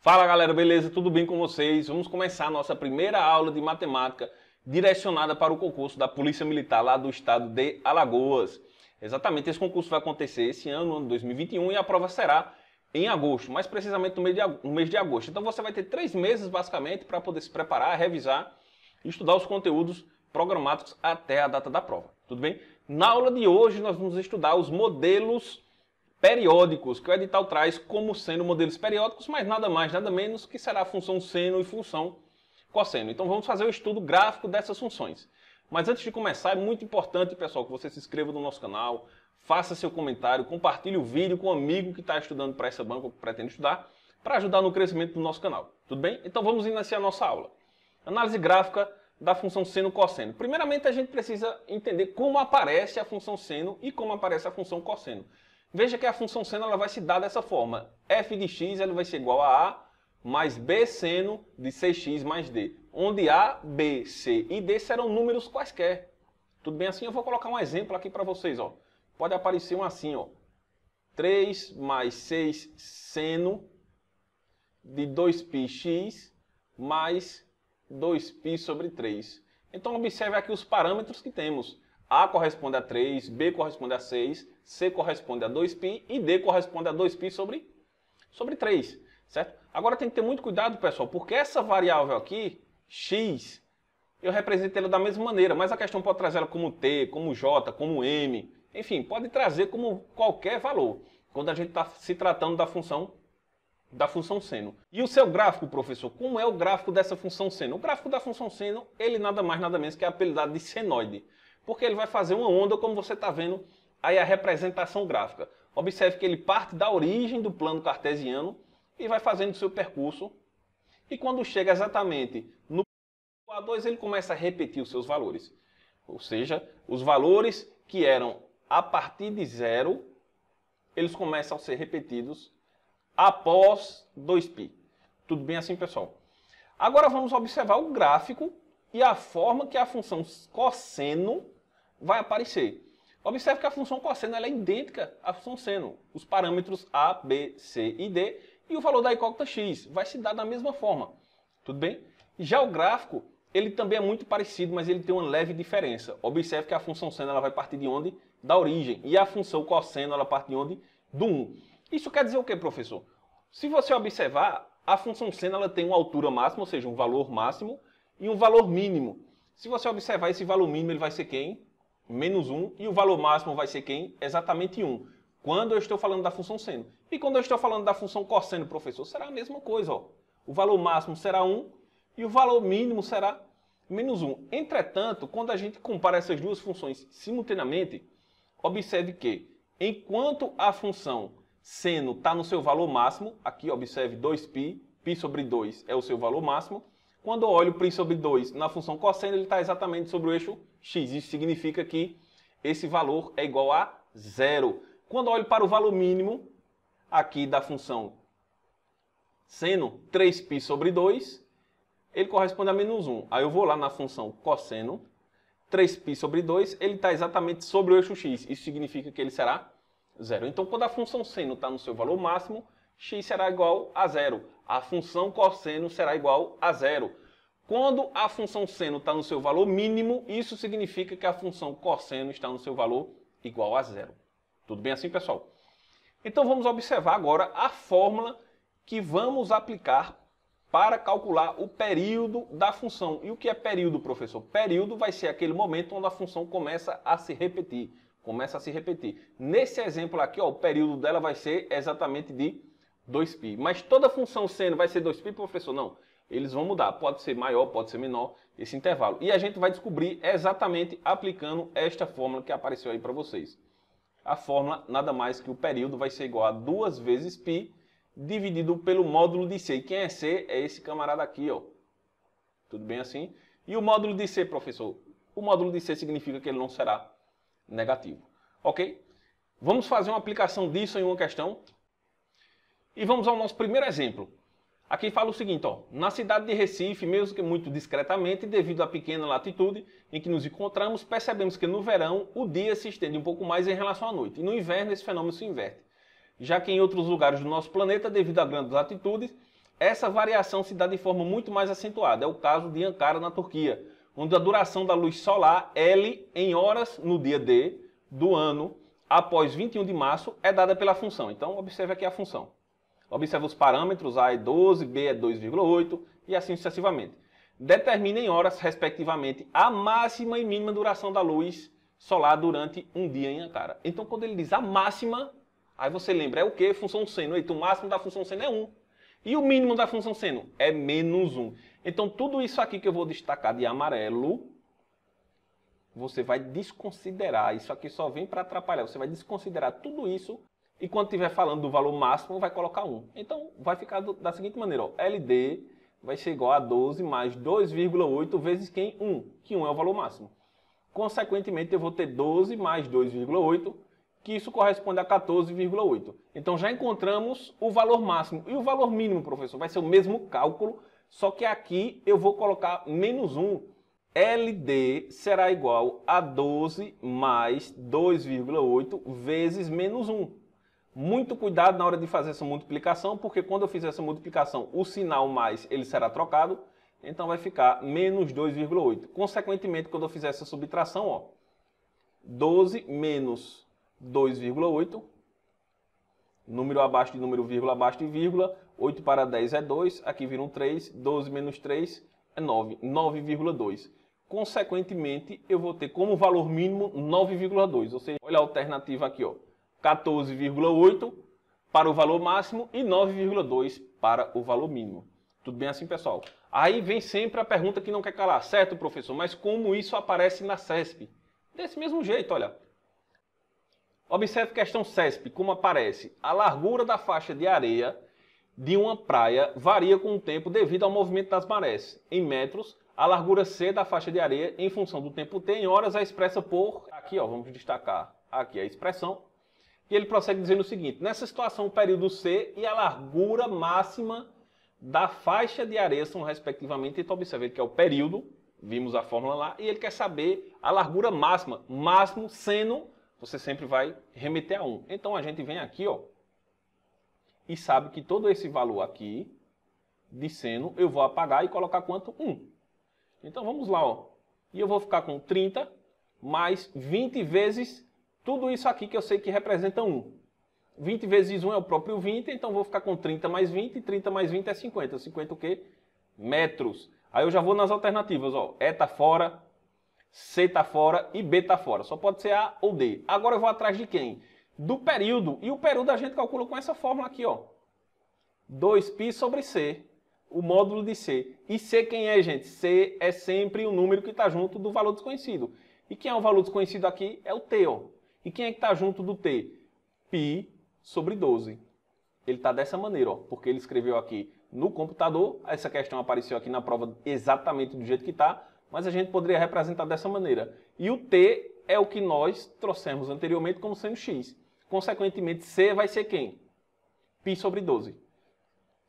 Fala galera, beleza? Tudo bem com vocês? Vamos começar a nossa primeira aula de matemática direcionada para o concurso da Polícia Militar lá do estado de Alagoas. Exatamente, esse concurso vai acontecer esse ano, ano 2021, e a prova será em agosto, mais precisamente no mês de agosto. Então você vai ter 3 meses basicamente para poder se preparar, revisar e estudar os conteúdos programáticos até a data da prova. Tudo bem? Na aula de hoje nós vamos estudar os modelos periódicos, que o edital traz como sendo modelos periódicos, mas nada mais, nada menos que será a função seno e função cosseno. Então vamos fazer o estudo gráfico dessas funções. Mas antes de começar, é muito importante, pessoal, que você se inscreva no nosso canal, faça seu comentário, compartilhe o vídeo com um amigo que está estudando para essa banca ou que pretende estudar, para ajudar no crescimento do nosso canal. Tudo bem? Então vamos iniciar a nossa aula. Análise gráfica da função seno cosseno. Primeiramente a gente precisa entender como aparece a função seno e como aparece a função cosseno. Veja que a função seno ela vai se dar dessa forma. f de x ela vai ser igual a mais b seno de 6x mais d. Onde a, b, c e d serão números quaisquer. Tudo bem assim? Eu vou colocar um exemplo aqui para vocês. Ó. Pode aparecer um assim. Ó. 3 mais 6 seno de 2πx mais 2π sobre 3. Então observe aqui os parâmetros que temos. A corresponde a 3, B corresponde a 6, C corresponde a 2π e D corresponde a 2π sobre 3, certo? Agora tem que ter muito cuidado, pessoal, porque essa variável aqui, x, eu represento ela da mesma maneira, mas a questão pode trazer ela como t, como j, como m, enfim, pode trazer como qualquer valor, quando a gente está se tratando da função seno. E o seu gráfico, professor, como é o gráfico dessa função seno? O gráfico da função seno, ele nada mais nada menos que é apelidado de senoide. Porque ele vai fazer uma onda, como você está vendo aí a representação gráfica. Observe que ele parte da origem do plano cartesiano e vai fazendo o seu percurso. E quando chega exatamente no A2, ele começa a repetir os seus valores. Ou seja, os valores que eram a partir de 0, eles começam a ser repetidos após 2π. Tudo bem assim, pessoal? Agora vamos observar o gráfico e a forma que a função cosseno vai aparecer. Observe que a função cosseno ela é idêntica à função seno. Os parâmetros A, B, C e D e o valor da incógnita x vai se dar da mesma forma. Tudo bem? Já o gráfico, ele também é muito parecido, mas ele tem uma leve diferença. Observe que a função seno ela vai partir de onde? Da origem. E a função cosseno ela parte de onde? Do 1. Isso quer dizer o que, professor? Se você observar, a função seno ela tem uma altura máxima, ou seja, um valor máximo, e um valor mínimo. Se você observar esse valor mínimo, ele vai ser quem? Menos 1. E o valor máximo vai ser quem? Exatamente 1. Quando eu estou falando da função seno. E quando eu estou falando da função cosseno, professor, será a mesma coisa. Ó. O valor máximo será 1 e o valor mínimo será menos 1. Entretanto, quando a gente compara essas duas funções simultaneamente, observe que, enquanto a função seno está no seu valor máximo, aqui observe 2π, π sobre 2 é o seu valor máximo. Quando eu olho π sobre 2 na função cosseno, ele está exatamente sobre o eixo x. Isso significa que esse valor é igual a 0. Quando eu olho para o valor mínimo, aqui da função seno, 3π sobre 2, ele corresponde a menos 1. Aí eu vou lá na função cosseno, 3π sobre 2, ele está exatamente sobre o eixo x. Isso significa que ele será 0. Então, quando a função seno está no seu valor máximo, x será igual a 0. A função cosseno será igual a 0. Quando a função seno está no seu valor mínimo, isso significa que a função cosseno está no seu valor igual a 0. Tudo bem assim, pessoal? Então vamos observar agora a fórmula que vamos aplicar para calcular o período da função. E o que é período, professor? Período vai ser aquele momento onde a função começa a se repetir. Nesse exemplo aqui, ó, o período dela vai ser exatamente de 2π. Mas toda função seno vai ser 2π, professor? Não. Eles vão mudar. Pode ser maior, pode ser menor esse intervalo. E a gente vai descobrir exatamente aplicando esta fórmula que apareceu aí para vocês. A fórmula nada mais que o período vai ser igual a 2 vezes π dividido pelo módulo de C. E quem é C? É esse camarada aqui, ó. Tudo bem assim? E o módulo de C, professor? O módulo de C significa que ele não será negativo. Ok? Vamos fazer uma aplicação disso em uma questão. E vamos ao nosso primeiro exemplo. Aqui fala o seguinte, ó, na cidade de Recife, mesmo que muito discretamente, devido à pequena latitude em que nos encontramos, percebemos que no verão o dia se estende um pouco mais em relação à noite. E no inverno esse fenômeno se inverte. Já que em outros lugares do nosso planeta, devido a grandes latitudes, essa variação se dá de forma muito mais acentuada. É o caso de Ankara, na Turquia, onde a duração da luz solar, L, em horas no dia D do ano, após 21 de março, é dada pela função. Então, observe aqui a função. Observe os parâmetros, A é 12, B é 2,8 e assim sucessivamente. Determina em horas, respectivamente, a máxima e mínima duração da luz solar durante um dia em Ankara. Então, quando ele diz a máxima, aí você lembra, é o quê? Função seno. Eita, o máximo da função seno é 1. E o mínimo da função seno é menos 1. Então, tudo isso aqui que eu vou destacar de amarelo, você vai desconsiderar. Isso aqui só vem para atrapalhar. Você vai desconsiderar tudo isso e quando estiver falando do valor máximo, vai colocar 1. Então, vai ficar da seguinte maneira, ó, LD vai ser igual a 12 mais 2,8 vezes quem? 1, que 1 é o valor máximo. Consequentemente, eu vou ter 12 mais 2,8, que isso corresponde a 14,8. Então, já encontramos o valor máximo. E o valor mínimo, professor, vai ser o mesmo cálculo, só que aqui eu vou colocar menos 1. LD será igual a 12 mais 2,8 vezes menos 1. Muito cuidado na hora de fazer essa multiplicação, porque quando eu fizer essa multiplicação, o sinal mais ele será trocado, então vai ficar menos 2,8. Consequentemente, quando eu fizer essa subtração, ó, 12 menos 2,8, número abaixo de número, vírgula abaixo de vírgula, 8 para 10 é 2, aqui vira um 3, 12 menos 3 é 9, 9,2. Consequentemente, eu vou ter como valor mínimo 9,2, ou seja, olha a alternativa aqui, ó. 14,8 para o valor máximo e 9,2 para o valor mínimo. Tudo bem assim, pessoal? Aí vem sempre a pergunta que não quer calar. Certo, professor, mas como isso aparece na CESP? Desse mesmo jeito, olha. Observe questão CESP, como aparece. A largura da faixa de areia de uma praia varia com o tempo devido ao movimento das marés. Em metros, a largura C da faixa de areia em função do tempo T, em horas, é expressa por... Aqui, ó, vamos destacar aqui a expressão. E ele prossegue dizendo o seguinte, nessa situação o período C e a largura máxima da faixa de areia são respectivamente, então observe que é o período, vimos a fórmula lá, e ele quer saber a largura máxima, máximo seno, você sempre vai remeter a 1. Então a gente vem aqui, ó, e sabe que todo esse valor aqui de seno eu vou apagar e colocar quanto? 1. Então vamos lá, ó, e eu vou ficar com 30 mais 20 vezes tudo isso aqui que eu sei que representa 1. 20 vezes 1 é o próprio 20, então vou ficar com 30 mais 20, 30 mais 20 é 50. 50 o quê? Metros. Aí eu já vou nas alternativas, ó. E tá fora, C tá fora e B tá fora. Só pode ser A ou D. Agora eu vou atrás de quem? Do período. E o período a gente calcula com essa fórmula aqui, ó. 2π sobre C. O módulo de C. E C quem é, gente? C é sempre o número que está junto do valor desconhecido. E quem é o valor desconhecido aqui? É o T, ó. E quem é que está junto do T? Π sobre 12. Ele está dessa maneira, ó, porque ele escreveu aqui no computador. Essa questão apareceu aqui na prova exatamente do jeito que está, mas a gente poderia representar dessa maneira. E o T é o que nós trouxemos anteriormente como sendo x. Consequentemente, C vai ser quem? Π sobre 12.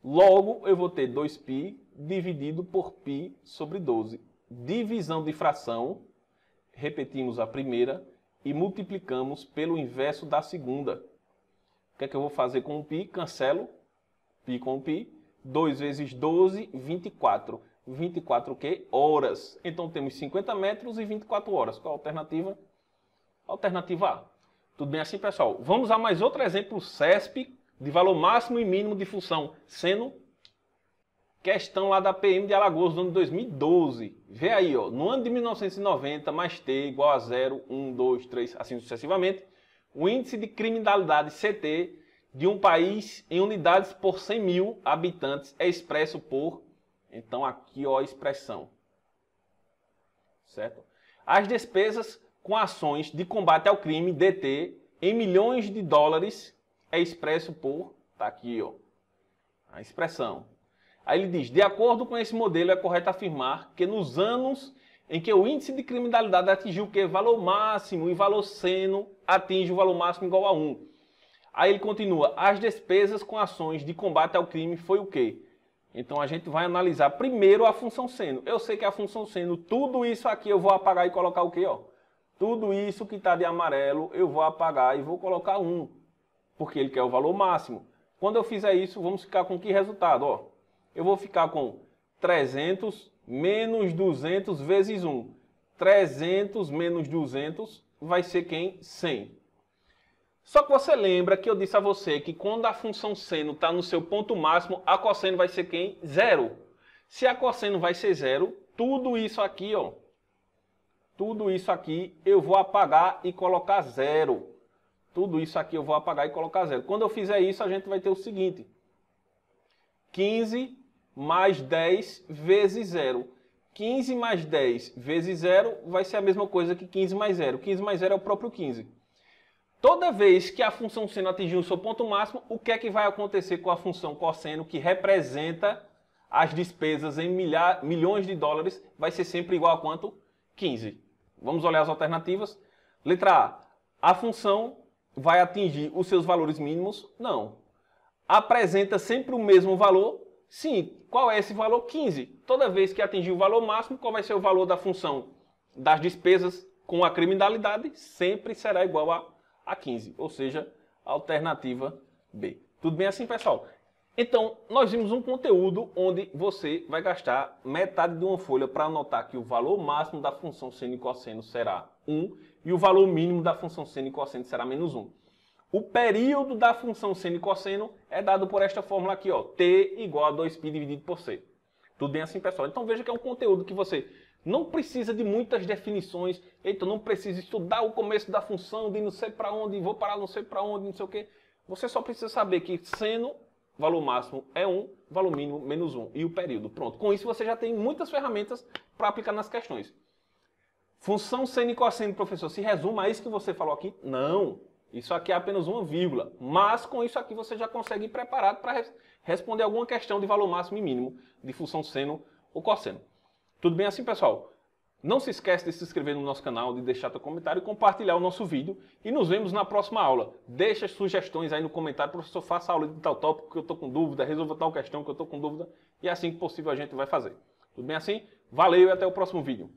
Logo, eu vou ter 2π dividido por π sobre 12. Divisão de fração, repetimos a primeira, e multiplicamos pelo inverso da segunda. O que é que eu vou fazer com o π? Cancelo π com o π. 2 vezes 12, 24. 24 o quê? Horas. Então temos 50 metros e 24 horas. Qual a alternativa? Alternativa A. Tudo bem assim, pessoal? Vamos a mais outro exemplo CESP de valor máximo e mínimo de função seno. Questão lá da PM de Alagoas do ano de 2012. Vê aí, ó, no ano de 1990, mais T igual a 0, 1, 2, 3, assim sucessivamente, o índice de criminalidade CT de um país em unidades por 100 mil habitantes é expresso por... Então aqui, ó, a expressão. Certo? As despesas com ações de combate ao crime, DT, em milhões de dólares é expresso por... Tá aqui, ó, a expressão. Aí ele diz, de acordo com esse modelo, é correto afirmar que nos anos em que o índice de criminalidade atingiu o quê? Valor máximo e valor seno atinge o valor máximo igual a 1. Aí ele continua, as despesas com ações de combate ao crime foi o quê? Então a gente vai analisar primeiro a função seno. Eu sei que a função seno, tudo isso aqui eu vou apagar e colocar o quê? Ó? Tudo isso que está de amarelo eu vou apagar e vou colocar 1, porque ele quer o valor máximo. Quando eu fizer isso, vamos ficar com que resultado? Ó? eu vou ficar com 300 menos 200 vezes 1. 300 menos 200 vai ser quem? 100. Só que você lembra que eu disse a você que quando a função seno está no seu ponto máximo, a cosseno vai ser quem? 0. Se a cosseno vai ser 0, tudo isso aqui, ó, tudo isso aqui eu vou apagar e colocar 0. Tudo isso aqui eu vou apagar e colocar 0. Quando eu fizer isso, a gente vai ter o seguinte. 15 mais 10 vezes 0. 15 mais 10 vezes 0 vai ser a mesma coisa que 15 mais 0. 15 mais 0 é o próprio 15. Toda vez que a função seno atingir o seu ponto máximo, o que é que vai acontecer com a função cosseno, que representa as despesas em milhões de dólares, vai ser sempre igual a quanto? 15. Vamos olhar as alternativas. Letra A. A função vai atingir os seus valores mínimos? Não. Apresenta sempre o mesmo valor? Sim. Qual é esse valor? 15. Toda vez que atingir o valor máximo, qual vai ser o valor da função das despesas com a criminalidade? Sempre será igual a 15. Ou seja, a alternativa B. Tudo bem assim, pessoal? Então, nós vimos um conteúdo onde você vai gastar metade de uma folha para anotar que o valor máximo da função seno e cosseno será 1 e o valor mínimo da função seno e cosseno será menos 1. O período da função seno e cosseno é dado por esta fórmula aqui, ó, T igual a 2π dividido por C. Tudo bem assim, pessoal? Então veja que é um conteúdo que você não precisa de muitas definições, então não precisa estudar o começo da função, de não sei para onde, vou parar não sei para onde, não sei o quê. Você só precisa saber que seno, valor máximo é 1, valor mínimo menos 1 e o período. Pronto, com isso você já tem muitas ferramentas para aplicar nas questões. Função seno e cosseno, professor, se resume a isso que você falou aqui? Não, isso aqui é apenas uma vírgula, mas com isso aqui você já consegue ir preparado para responder alguma questão de valor máximo e mínimo de função seno ou cosseno. Tudo bem assim, pessoal? Não se esquece de se inscrever no nosso canal, de deixar seu comentário e compartilhar o nosso vídeo. E nos vemos na próxima aula. Deixa as sugestões aí no comentário, professor, faça a aula de tal tópico que eu estou com dúvida, resolva tal questão que eu estou com dúvida. E assim que possível a gente vai fazer. Tudo bem assim? Valeu e até o próximo vídeo.